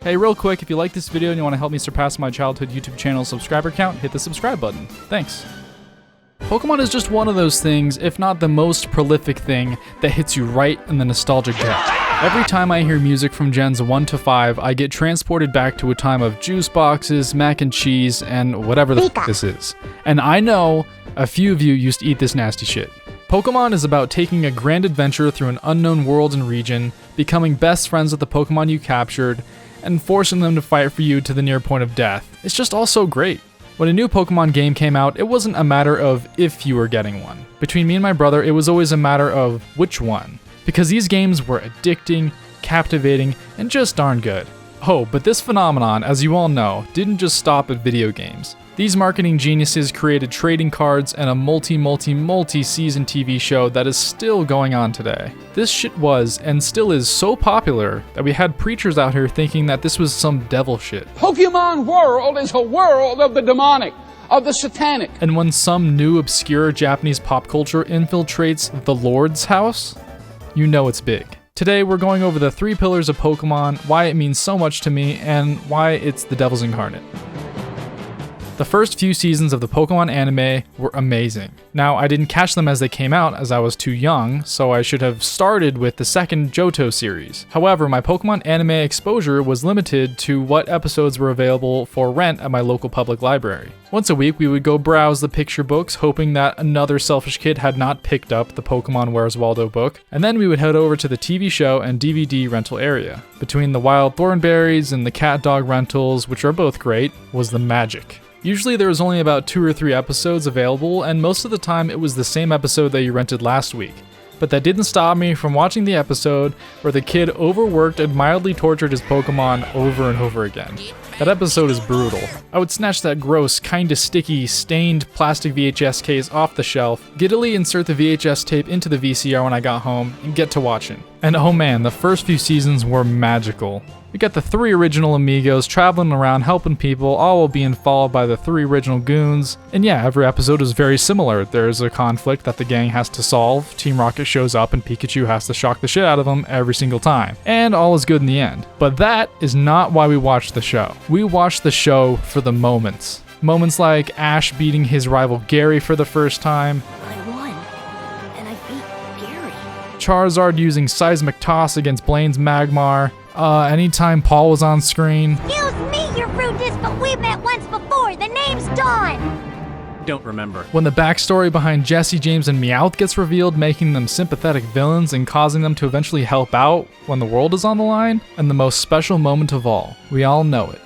Hey, real quick, if you like this video and you want to help me surpass my childhood YouTube channel subscriber count, hit the subscribe button. Thanks. Pokemon is just one of those things, if not the most prolific thing, that hits you right in the nostalgic depth. Every time I hear music from Gens 1 to 5, I get transported back to a time of juice boxes, mac and cheese, and whatever the f this is. And I know a few of you used to eat this nasty shit. Pokemon is about taking a grand adventure through an unknown world and region, becoming best friends with the Pokemon you captured, and forcing them to fight for you to the near point of death. It's just all so great. When a new Pokemon game came out, it wasn't a matter of if you were getting one. Between me and my brother, it was always a matter of which one. Because these games were addicting, captivating, and just darn good. Oh, but this phenomenon, as you all know, didn't just stop at video games. These marketing geniuses created trading cards and a multi-season TV show that is still going on today. This shit was, and still is, so popular that we had preachers out here thinking that this was some devil shit. Pokemon world is a world of the demonic, of the satanic. And when some new obscure Japanese pop culture infiltrates the Lord's house, you know it's big. Today we're going over the 3 pillars of Pokemon, why it means so much to me, and why it's the devil's incarnate. The first few seasons of the Pokemon anime were amazing. Now, I didn't catch them as they came out as I was too young, so I should have started with the second Johto series. However, my Pokemon anime exposure was limited to what episodes were available for rent at my local public library. Once a week, we would go browse the picture books, hoping that another selfish kid had not picked up the Pokemon Where's Waldo book, and then we would head over to the TV show and DVD rental area. Between the Wild Thornberries and the Cat Dog rentals, which are both great, was the magic. Usually there was only about 2 or 3 episodes available, and most of the time it was the same episode that you rented last week. But that didn't stop me from watching the episode where the kid overworked and mildly tortured his Pokemon over and over again. That episode is brutal. I would snatch that gross, kinda sticky, stained plastic VHS case off the shelf, giddily insert the VHS tape into the VCR when I got home, and get to watching. And oh man, the first few seasons were magical. We got the 3 original amigos traveling around helping people, all while being followed by the 3 original goons. And yeah, every episode is very similar. There's a conflict that the gang has to solve, Team Rocket shows up, and Pikachu has to shock the shit out of them every single time. And all is good in the end. But that is not why we watched the show. We watched the show for the moments. Moments like Ash beating his rival Gary for the first time. I won, and I beat Gary. Charizard using Seismic Toss against Blaine's Magmar. Anytime Paul was on screen. Excuse me, your rudeness, but we met once before. The name's Dawn. Don't remember. When the backstory behind Jesse, James, and Meowth gets revealed, making them sympathetic villains and causing them to eventually help out when the world is on the line. And the most special moment of all, we all know it.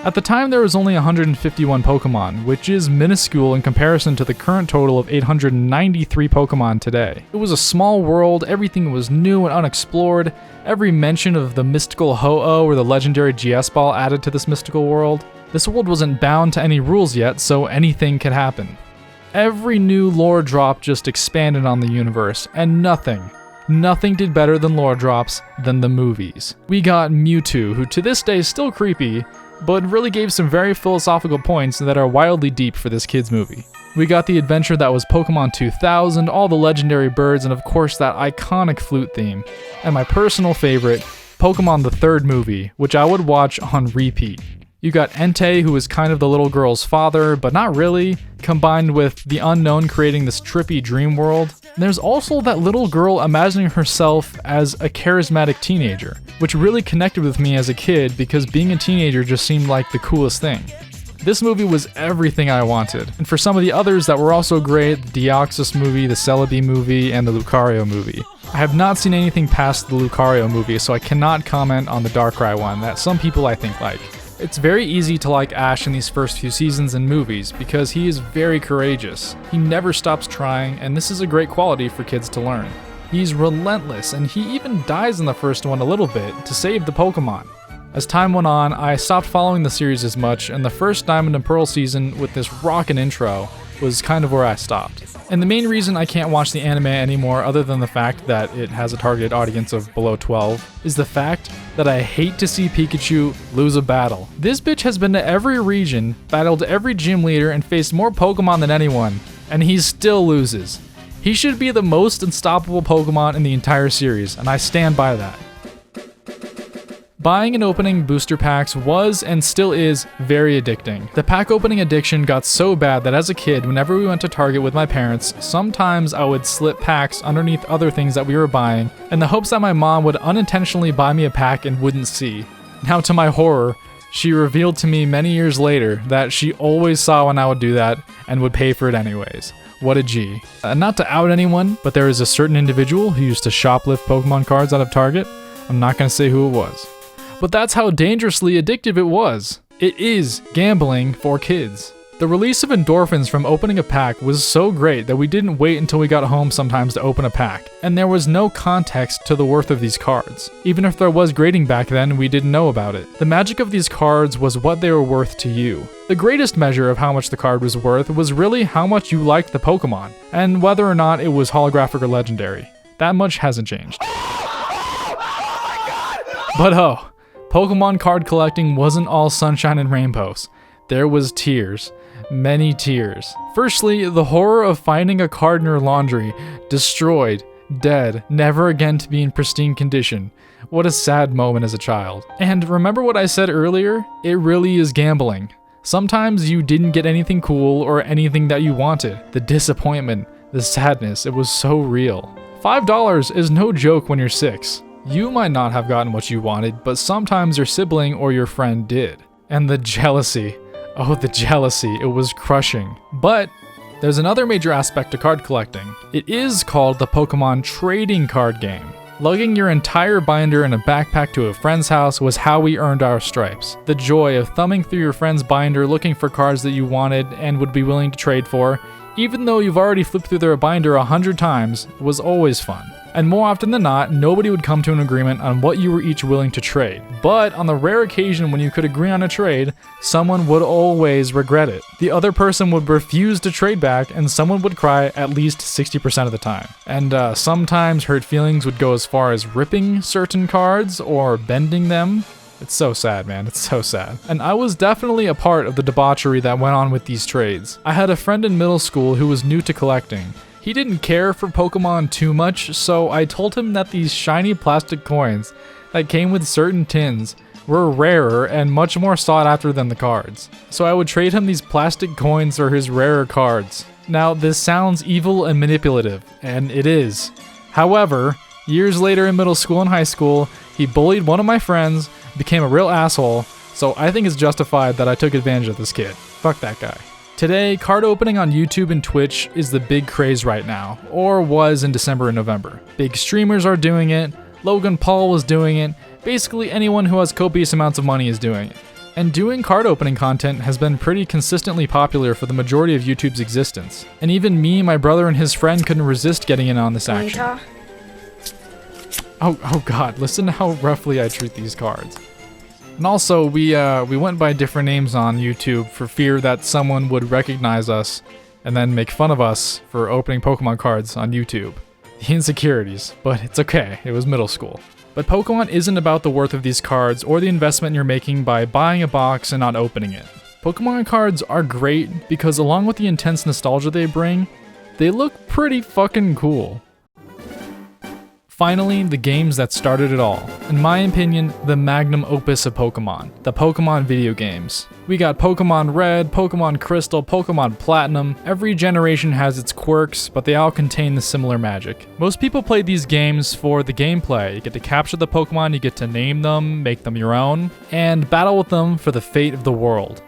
At the time, there was only 151 Pokemon, which is minuscule in comparison to the current total of 893 Pokemon today. It was a small world, everything was new and unexplored, every mention of the mystical Ho-Oh or the legendary GS Ball added to this mystical world. This world wasn't bound to any rules yet, so anything could happen. Every new lore drop just expanded on the universe, and nothing did better than lore drops than the movies. We got Mewtwo, who to this day is still creepy, but really gave some very philosophical points that are wildly deep for this kid's movie. We got the adventure that was Pokemon 2000, all the legendary birds, and of course that iconic flute theme. And my personal favorite, Pokemon the third movie, which I would watch on repeat. You got Entei, who is kind of the little girl's father, but not really, combined with the unknown creating this trippy dream world. And there's also that little girl imagining herself as a charismatic teenager, which really connected with me as a kid because being a teenager just seemed like the coolest thing. This movie was everything I wanted. And for some of the others that were also great, the Deoxys movie, the Celebi movie, and the Lucario movie. I have not seen anything past the Lucario movie, so I cannot comment on the Darkrai one that some people I think like. It's very easy to like Ash in these first few seasons and movies because he is very courageous. He never stops trying, and this is a great quality for kids to learn. He's relentless, and he even dies in the first one a little bit to save the Pokemon. As time went on, I stopped following the series as much, and the first Diamond and Pearl season with this rockin' intro was kind of where I stopped. And the main reason I can't watch the anime anymore, other than the fact that it has a targeted audience of below 12, is the fact that I hate to see Pikachu lose a battle. This bitch has been to every region, battled every gym leader, and faced more Pokemon than anyone, and he still loses. He should be the most unstoppable Pokemon in the entire series, and I stand by that. Buying and opening booster packs was and still is very addicting. The pack opening addiction got so bad that as a kid, whenever we went to Target with my parents, sometimes I would slip packs underneath other things that we were buying in the hopes that my mom would unintentionally buy me a pack and wouldn't see. Now, to my horror, she revealed to me many years later that she always saw when I would do that and would pay for it anyways. What a G. Not to out anyone, but there is a certain individual who used to shoplift Pokemon cards out of Target. I'm not going to say who it was. But that's how dangerously addictive it was. It is gambling for kids. The release of endorphins from opening a pack was so great that we didn't wait until we got home sometimes to open a pack, and there was no context to the worth of these cards. Even if there was grading back then, we didn't know about it. The magic of these cards was what they were worth to you. The greatest measure of how much the card was worth was really how much you liked the Pokemon, and whether or not it was holographic or legendary. That much hasn't changed. But oh, Pokemon card collecting wasn't all sunshine and rainbows. There was tears. Many tears. Firstly, the horror of finding a card in your laundry, destroyed, dead, never again to be in pristine condition. What a sad moment as a child. And remember what I said earlier? It really is gambling. Sometimes you didn't get anything cool or anything that you wanted. The disappointment, the sadness, it was so real. $5 is no joke when you're 6. You might not have gotten what you wanted, but sometimes your sibling or your friend did. And the jealousy. Oh, the jealousy. It was crushing. But there's another major aspect to card collecting. It is called the Pokemon trading card game. Lugging your entire binder in a backpack to a friend's house was how we earned our stripes. The joy of thumbing through your friend's binder looking for cards that you wanted and would be willing to trade for, even though you've already flipped through their binder 100 times, was always fun. And more often than not, nobody would come to an agreement on what you were each willing to trade. But on the rare occasion when you could agree on a trade, someone would always regret it. The other person would refuse to trade back, and someone would cry at least 60% of the time. And sometimes hurt feelings would go as far as ripping certain cards or bending them. It's so sad, man. It's so sad. And I was definitely a part of the debauchery that went on with these trades. I had a friend in middle school who was new to collecting. He didn't care for Pokemon too much, so I told him that these shiny plastic coins that came with certain tins were rarer and much more sought after than the cards. So I would trade him these plastic coins for his rarer cards. Now, this sounds evil and manipulative, and it is. However, years later in middle school and high school, he bullied one of my friends, became a real asshole, so I think it's justified that I took advantage of this kid. Fuck that guy. Today, card opening on YouTube and Twitch is the big craze right now, or was in December and November. Big streamers are doing it, Logan Paul was doing it, basically anyone who has copious amounts of money is doing it. And doing card opening content has been pretty consistently popular for the majority of YouTube's existence. And even me, my brother, and his friend couldn't resist getting in on this action. Oh god, listen to how roughly I treat these cards. And also, we went by different names on YouTube for fear that someone would recognize us and then make fun of us for opening Pokemon cards on YouTube. The insecurities, but it's okay, it was middle school. But Pokemon isn't about the worth of these cards or the investment you're making by buying a box and not opening it. Pokemon cards are great because along with the intense nostalgia they bring, they look pretty fucking cool. Finally, the games that started it all. In my opinion, the magnum opus of Pokemon. The Pokemon video games. We got Pokemon Red, Pokemon Crystal, Pokemon Platinum. Every generation has its quirks, but they all contain the similar magic. Most people play these games for the gameplay. You get to capture the Pokemon, you get to name them, make them your own, and battle with them for the fate of the world.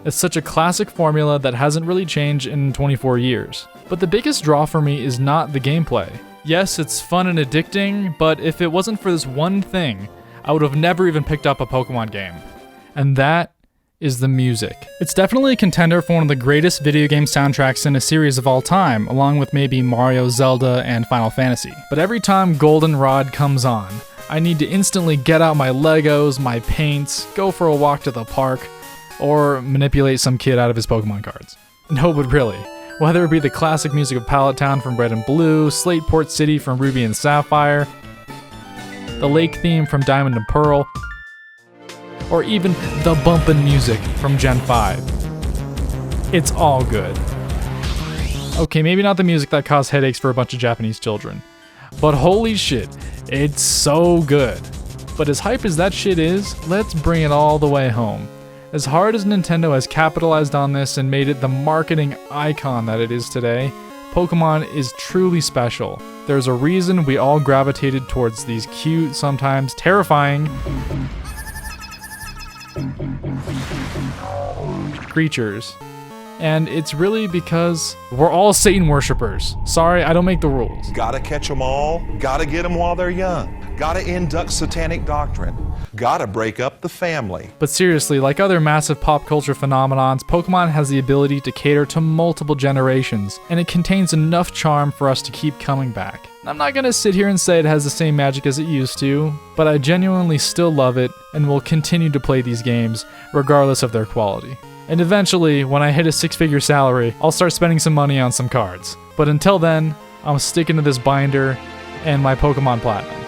It's such a classic formula that hasn't really changed in 24 years. But the biggest draw for me is not the gameplay. Yes, it's fun and addicting, but if it wasn't for this one thing, I would have never even picked up a Pokemon game. And that is the music. It's definitely a contender for one of the greatest video game soundtracks in a series of all time, along with maybe Mario, Zelda, and Final Fantasy. But every time Goldenrod comes on, I need to instantly get out my Legos, my paints, go for a walk to the park, or manipulate some kid out of his Pokemon cards. No, but really. Whether it be the classic music of Pallet Town from Red and Blue, Slateport City from Ruby and Sapphire, the lake theme from Diamond and Pearl, or even the bumpin' music from Gen 5. It's all good. Okay, maybe not the music that caused headaches for a bunch of Japanese children, but holy shit, it's so good. But as hype as that shit is, let's bring it all the way home. As hard as Nintendo has capitalized on this and made it the marketing icon that it is today, Pokémon is truly special. There's a reason we all gravitated towards these cute, sometimes terrifying creatures. And it's really because we're all Satan worshippers. Sorry, I don't make the rules. Gotta catch them all, gotta get them while they're young, gotta induct satanic doctrine, gotta break up the family. But seriously, like other massive pop culture phenomenons, Pokemon has the ability to cater to multiple generations, and it contains enough charm for us to keep coming back. I'm not gonna sit here and say it has the same magic as it used to, but I genuinely still love it and will continue to play these games regardless of their quality. And eventually, when I hit a 6-figure salary, I'll start spending some money on some cards. But until then, I'm sticking to this binder and my Pokemon Platinum.